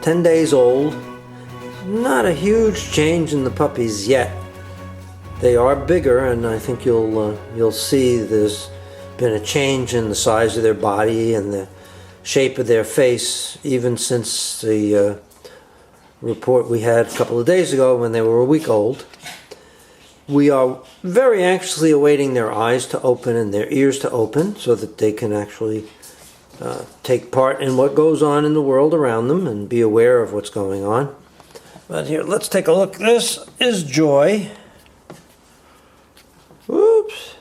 10 days old. Not a huge change in the puppies yet. They are bigger, and I think you'll see there's been a change in the size of their body and the shape of their face even since the report we had a couple of days ago when they were a week old. We are very anxiously awaiting their eyes to open and their ears to open so that they can actually take part in what goes on in the world around them and be aware of what's going on. But here, let's take a look. This is Joy. Whoops.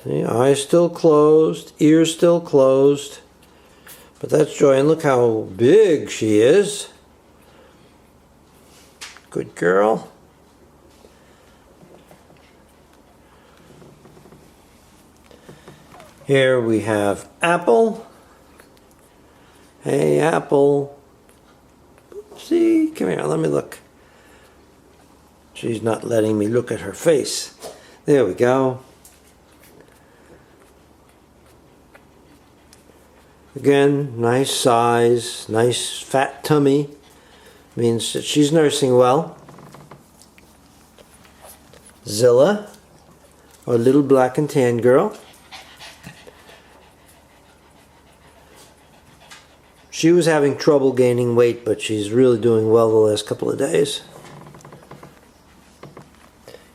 See, eyes still closed, ears still closed. But that's Joy, and look how big she is. Good girl. Here we have Apple. Hey, Apple. See, come here, let me look. She's not letting me look at her face. There we go. Again, nice size, nice fat tummy. Means that she's nursing well. Zilla, our little black and tan girl. She was having trouble gaining weight, but she's really doing well the last couple of days.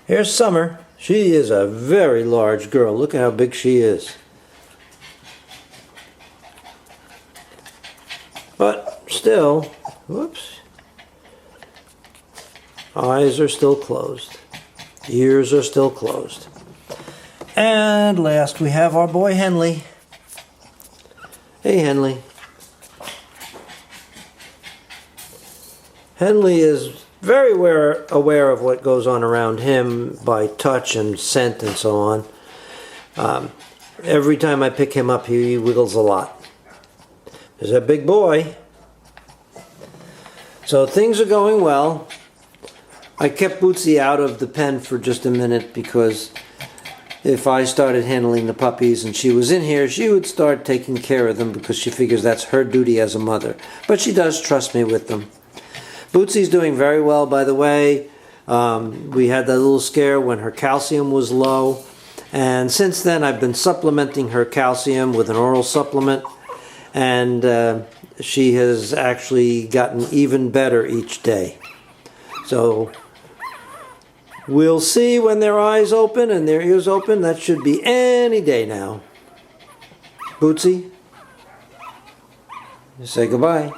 Here's Summer. She is a very large girl. Look at how big she is. But still, whoops, eyes are still closed. Ears are still closed. And last we have our boy Henley. Hey, Henley. Henley is very aware of what goes on around him by touch and scent and so on. Every time I pick him up, he wiggles a lot. There's a big boy. So things are going well. I kept Bootsy out of the pen for just a minute because if I started handling the puppies and she was in here, she would start taking care of them because she figures that's her duty as a mother. But she does trust me with them. Bootsy's doing very well, by the way. We had that little scare when her calcium was low. And since then, I've been supplementing her calcium with an oral supplement. And she has actually gotten even better each day. So we'll see when their eyes open and their ears open. That should be any day now. Bootsy, say goodbye.